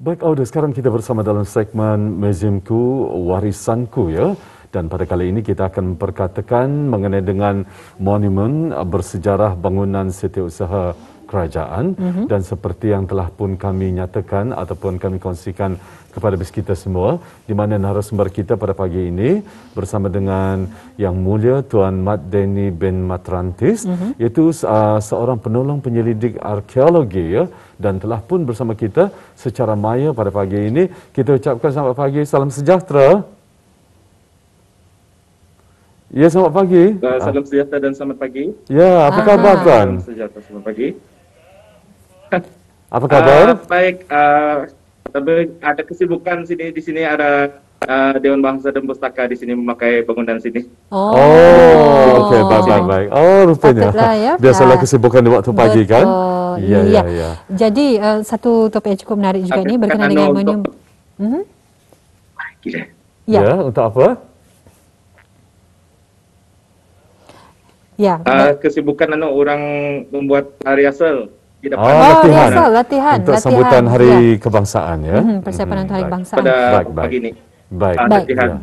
Baik, Audio, sekarang kita bersama dalam segmen Museumku, Warisanku, ya. Dan pada kali ini kita akan memperkatakan mengenai dengan monumen bersejarah bangunan Setiausaha Kerajaan. Dan seperti yang telah pun kami nyatakan ataupun kami kongsikan kepada bis kita semua, di mana narasumber kita pada pagi ini bersama dengan Yang Mulia Tuan Mat Denny bin Matrantis, iaitu seorang penolong penyelidik arkeologi, ya, dan telah pun bersama kita secara maya pada pagi ini. Kita ucapkan selamat pagi, salam sejahtera. Ya, selamat pagi. Salam sejahtera dan selamat pagi. Ya, apa khabar, Tuan? Salam sejahtera, selamat pagi. Apa khabar? Baik, tapi ada kesibukan di sini ada Dewan Bahasa dan Pustaka di sini memakai bangunan sini. Okey, baik. Oh, rupanya. Ya, Biasalah kesibukan di waktu pagi, kan? Ya. Jadi satu topik yang cukup menarik juga ni berkenaan dengan monumen. Ya, untuk apa? Ya. Kesibukan orang membuat rehearsal di depan. Latihan. Untuk sambutan Hari Kebangsaan, ya. Persiapan untuk Hari Kebangsaan. Pada pagi ini. Baik. Latihan.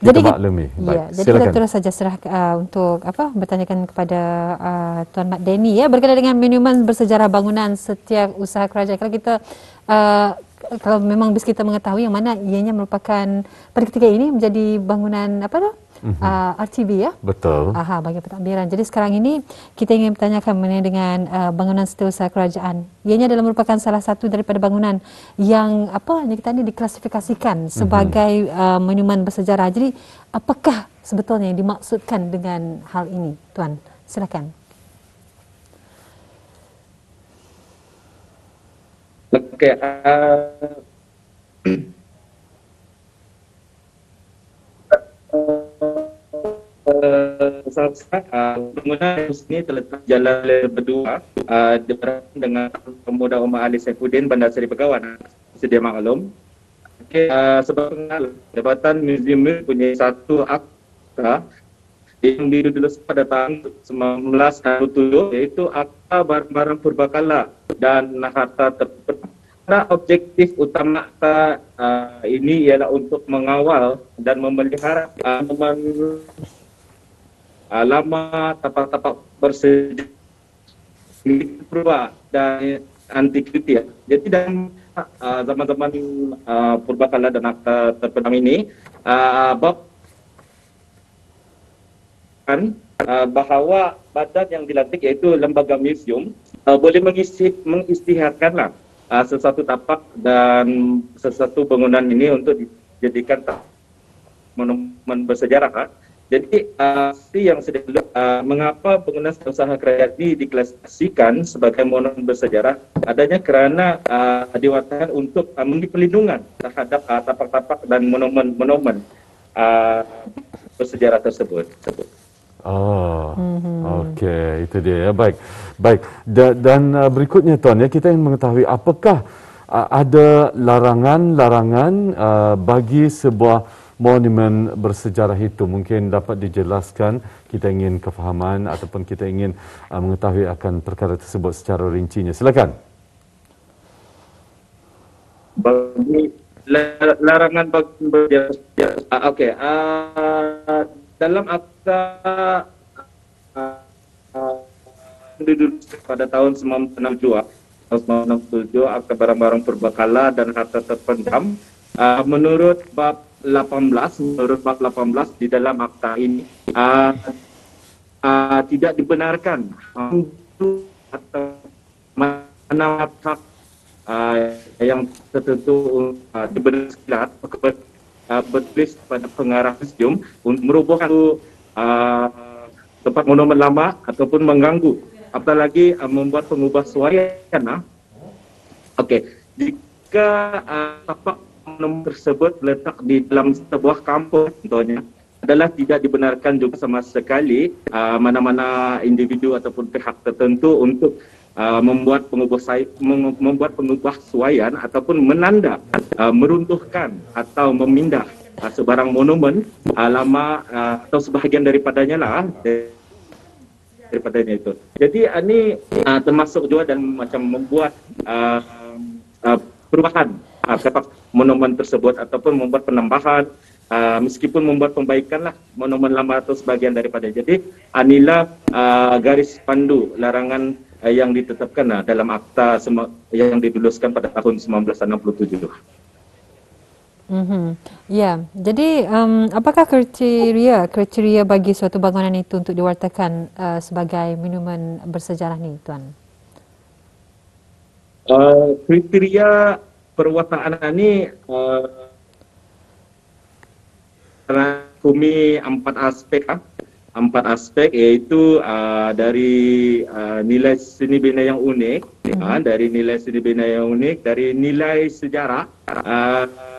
Jadi maklumi. Jadi kita terus saja serah untuk bertanyakan kepada Tuan Mat Denny, ya, berkenaan dengan monumen bersejarah bangunan Setiausaha Kerajaan. Kalau kita kalau memang bis kita mengetahui yang mana ianya merupakan pada ketika ini menjadi bangunan RTB, ya. Betul. Bagi pentadbiran. Jadi sekarang ini kita ingin bertanyakan mengenai dengan bangunan Setiausaha Kerajaan. Ianya adalah merupakan salah satu daripada bangunan yang yang kita ini diklasifikasikan sebagai monumen bersejarah. Jadi apakah sebetulnya yang dimaksudkan dengan hal ini, Tuan? Silakan. Okey. Bangunan ini terletak Jalan Berdua dengan Pemuda Umar Ali Saifuddin, Bandar Seri Begawan, sedia maklum. Sebab Jabatan Museum punya satu akta yang ditulis pada tahun 1927, iaitu Akta Barang-barang Purbakala dan Harta Terpendam. Objektif utama akta ini ialah untuk mengawal dan memelihara lama tapak-tapak bersejarah purba dan antiquity. Jadi dalam zaman-zaman purbakala dan akta terpendam ini, bahawa badan yang dilantik iaitu lembaga museum boleh mengisytiharkanlah sesuatu tapak dan sesuatu bangunan ini untuk dijadikan monumen bersejarah. Jadi yang sedang mengapa bangunan Setiausaha Kerajaan ini diklasifikasikan sebagai monumen bersejarah adanya kerana diwatakan untuk memberi perlindungan terhadap tapak-tapak dan monumen bersejarah tersebut. Okey, itu dia, ya. Baik. Dan berikutnya, Tuan, ya, kita ingin mengetahui apakah ada larangan bagi sebuah monumen bersejarah itu. Mungkin dapat dijelaskan, kita ingin kefahaman ataupun kita ingin mengetahui akan perkara tersebut secara rincinya. Silakan. Bagi larangan bagi bersejarah. Dalam akta pada tahun 1967, Akta Barang-barang Purbakala dan Harta Terpendam, menurut bab 18 di dalam akta ini tidak dibenarkan atau mana hak yang tertentu dibenarkan bertulis pada pengarah museum untuk merobohkan tempat monumen lama ataupun mengganggu, apatah lagi membuat pengubah suaian. Jika tapak monumen tersebut letak di dalam sebuah kampung contohnya adalah tidak dibenarkan juga sama sekali mana-mana individu ataupun pihak tertentu untuk membuat pengubahsuaian ataupun menanda, meruntuhkan atau memindah sebarang monumen lama atau sebahagian daripadanya lah daripadanya itu. Jadi ini termasuk juga dan macam membuat perubahan kepada monumen tersebut ataupun membuat penambahan meskipun membuat perbaikan lah monumen lama atau sebagian daripada. Jadi inilah garis pandu larangan yang ditetapkan dalam akta yang diluluskan pada tahun 1967. Ya, jadi apakah kriteria bagi suatu bangunan itu untuk diwartakan sebagai monumen bersejarah ni, Tuan? Kriteria perwataan ini merangkumi empat aspek iaitu dari nilai seni bina yang unik, dari nilai seni bina yang unik, dari nilai sejarah,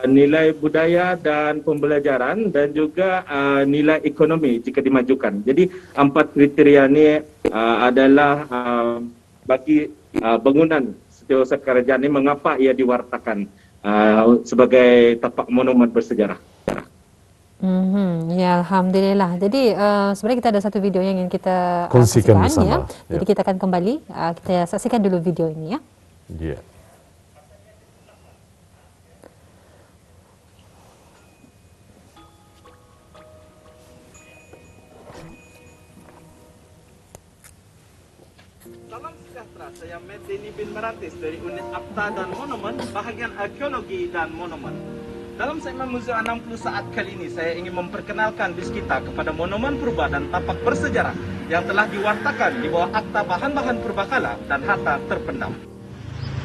nilai budaya dan pembelajaran, dan juga nilai ekonomi jika dimajukan. Jadi empat kriteria ini adalah bagi bangunan Setiausaha Kerajaan ini mengapa ia diwartakan sebagai tapak monumen bersejarah. Ya, Alhamdulillah. Jadi sebenarnya kita ada satu video yang ingin kita kongsikan saksikan, bersama. ya. Jadi kita akan kembali, kita saksikan dulu video ini, ya. Yeah. Salam sejahtera, saya Matt Denny bin Meratis dari Unit Akta dan Monumen, bahagian Arkeologi dan Monumen. Dalam segmen Museum 60 saat kali ini, saya ingin memperkenalkan bis kita kepada monumen purba dan tapak bersejarah yang telah diwartakan di bawah Akta Bahan-Bahan Purbakala dan Harta Terpendam.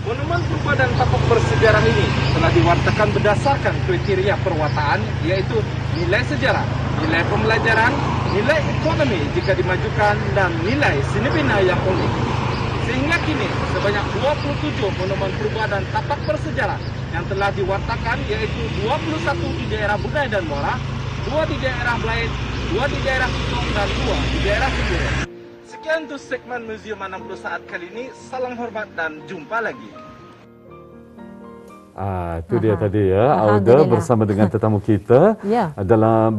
Monumen purba dan tapak bersejarah ini telah diwartakan berdasarkan kriteria perwataan, yaitu nilai sejarah, nilai pembelajaran, nilai ekonomi jika dimajukan, dan nilai seni bina yang unik. Sehingga kini sebanyak 27 monumen purba dan tapak bersejarah yang telah diwartakan, yaitu 21 di daerah Bunai dan Muara, 2 di daerah Belait, 2 di daerah Kutong, dan 2 di daerah Sembilan. Sekian untuk segmen Museum 60 saat kali ini. Salam hormat dan jumpa lagi. Itu dia tadi ya, Auda bersama dengan tetamu kita Ya. dalam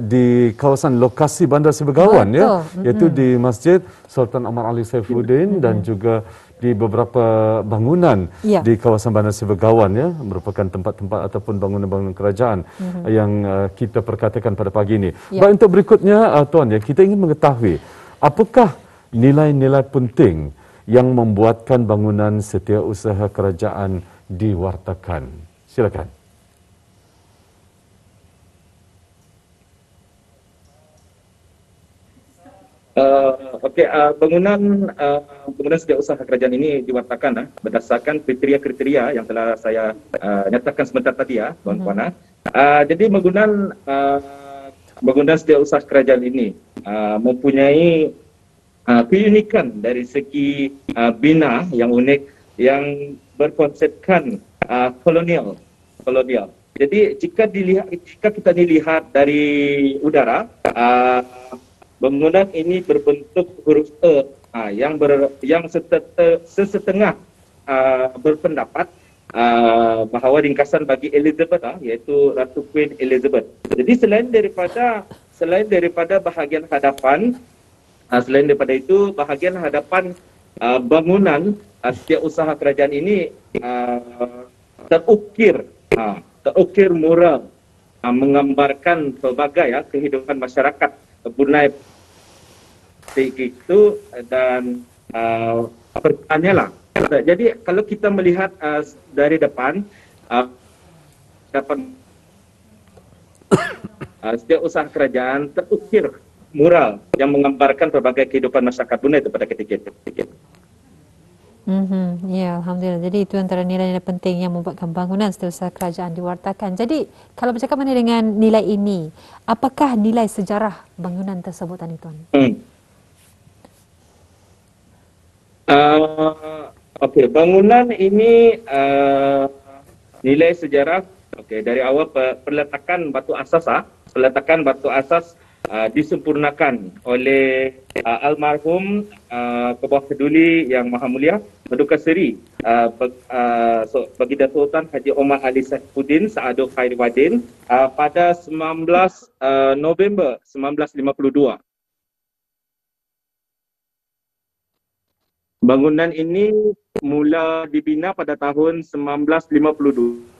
di kawasan lokasi Bandar Seri Begawan, ya, iaitu di Masjid Sultan Omar Ali Saifuddin dan juga di beberapa bangunan di kawasan Bandar Seri Begawan, ya, merupakan tempat-tempat ataupun bangunan-bangunan kerajaan yang kita perkatakan pada pagi ini. Baik, untuk berikutnya Tuan, ya, kita ingin mengetahui apakah nilai-nilai penting yang membuatkan bangunan Setiausaha Kerajaan diwartakan. Silakan. Bangunan Setiausaha Kerajaan ini diwartakan berdasarkan kriteria-kriteria yang telah saya nyatakan sebentar tadi, ya, tuan-tuan. Jadi bangunan Setiausaha Kerajaan ini mempunyai keunikan dari segi bina yang unik, yang berkonsepkan kolonial. Jadi jika kita dilihat dari udara, bangunan ini berbentuk huruf E, yang sesetengah berpendapat bahawa ringkasan bagi Elizabeth, yaitu Ratu Queen Elizabeth. Jadi selain daripada bahagian hadapan, selain daripada itu, bahagian hadapan bangunan Setiausaha Kerajaan ini terukir mural, menggambarkan pelbagai kehidupan masyarakat Bunai itu, dan pertanyalah. Jadi kalau kita melihat dari depan, Setiausaha Kerajaan terukir mural yang menggambarkan pelbagai kehidupan masyarakat Bunai itu pada ketika itu. Ya, Alhamdulillah. Jadi itu antara nilai-nilai penting yang membuatkan bangunan Setiausaha Kerajaan diwartakan. Jadi kalau bercakap mengenai dengan nilai ini, apakah nilai sejarah bangunan tersebut, Tuan? Bangunan ini nilai sejarah Okey, dari awal peletakan batu asas disempurnakan oleh almarhum Kebawah Keduli Yang Maha Mulia Paduka Seri Baginda Sultan Haji Omar Ali Saifuddin Saadu Khairuddin pada 19 November 1952. Bangunan ini mula dibina pada tahun 1952.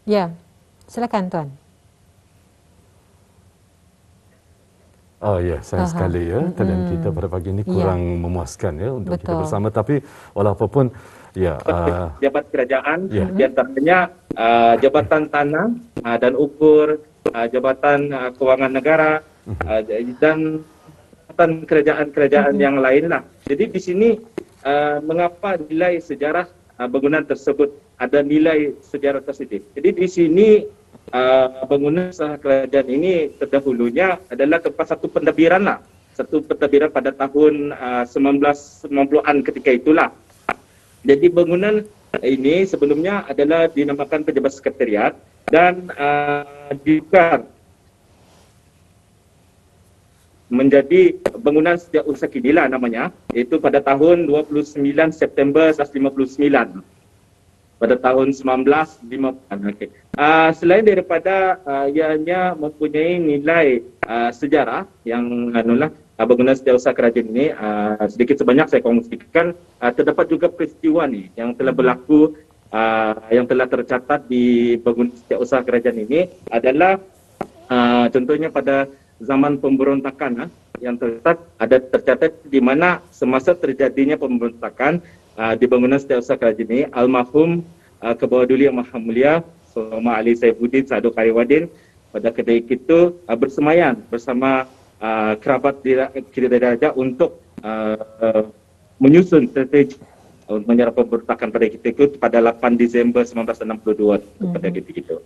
Ya, silakan Tuan. Oh ya, sayang sekali ya. Talian kita pada pagi ini kurang memuaskan ya untuk kita bersama. Tapi walaupun ya jabat kerajaan, di antaranya Jabatan Tanah dan Ukur, Jabatan Kewangan Negara dan kerajaan-kerajaan yang lain lah. Jadi di sini mengapa nilai sejarah bangunan tersebut ada nilai sejarah positif. Jadi di sini bangunan sah kerajaan ini terdahulunya adalah tempat satu pentadbiran pada tahun 1990-an ketika itulah. Jadi bangunan ini sebelumnya adalah dinamakan Pejabat Sekretariat dan ditukar menjadi bangunan setiausaha Kidila namanya, iaitu pada tahun 29 September 1959. Pada tahun 1950. Okay. Selain daripada ianya mempunyai nilai sejarah yang bangunan setiausaha kerajaan ini sedikit sebanyak saya kongsikan, terdapat juga peristiwa ni yang telah berlaku yang telah tercatat di bangunan setiausaha kerajaan ini adalah contohnya pada zaman pemberontakan yang tercatat di mana semasa terjadinya pemberontakan di bangunan setiausaha kerajaan ini, almarhum Kebawah Keduli Yang Maha Mulia Omar Ali Saifuddin Saadu Khairuddin pada ketika itu bersemayam bersama kerabat Diraja untuk menyusun strategi untuk menyerang pemberontakan pada ketika itu pada 8 Disember 1962 pada ketika itu.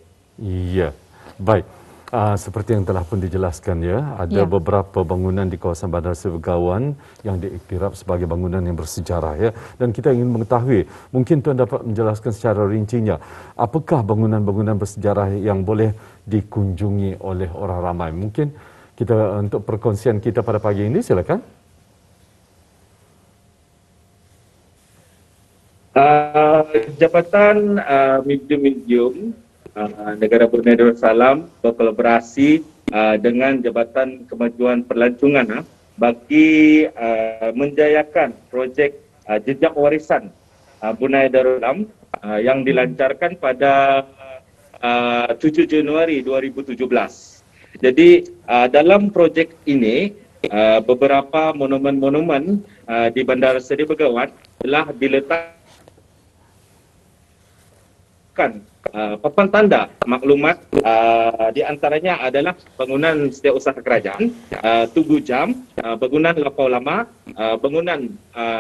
Iya, baik. Seperti yang telah pun dijelaskan ya, ada beberapa bangunan di kawasan Bandar Seri Begawan yang diiktiraf sebagai bangunan yang bersejarah ya. Dan kita ingin mengetahui, mungkin Tuan dapat menjelaskan secara rincinya, apakah bangunan-bangunan bersejarah yang boleh dikunjungi oleh orang ramai? Mungkin kita untuk perkongsian kita pada pagi ini, silakan. Jabatan Museum Negara Brunei Darussalam berkolaborasi dengan Jabatan Kemajuan Pelancongan bagi menjayakan projek jejak warisan Brunei Darussalam yang dilancarkan pada 7 Januari 2017. Jadi dalam projek ini beberapa monumen-monumen di Bandar Seri Begawan telah diletakkan papan tanda maklumat, di antaranya adalah bangunan setiausaha kerajaan, Tugu Jam, bangunan Lapau Lama, bangunan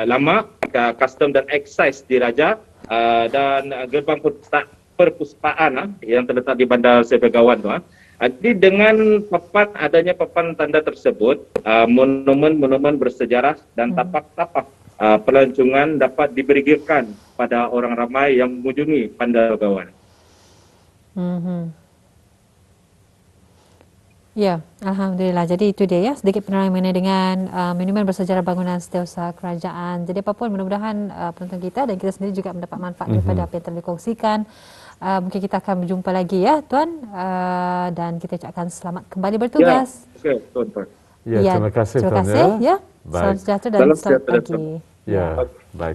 lama Custom dan Excise Diraja, dan gerbang perpustakaan yang terletak di Bandar Seri Begawan. Jadi dengan adanya papan tanda tersebut, monumen-monumen bersejarah dan tapak-tapak pelancongan dapat diberikan pada orang ramai yang mengunjungi Bandar Begawan. Ya, alhamdulillah. Jadi itu dia ya, sedikit penerangan mengenai dengan monumen bersejarah bangunan setiausaha kerajaan. Jadi apapun, mudah-mudahan penonton kita dan kita sendiri juga mendapat manfaat daripada apa yang telah dikongsikan. Mungkin kita akan berjumpa lagi ya, Tuan, dan kita ucapkan selamat kembali bertugas. Ya, Tuan. Ya, terima kasih Tuan. Terima kasih ya. Salam sejahtera dan selamat pagi. Ya, baik.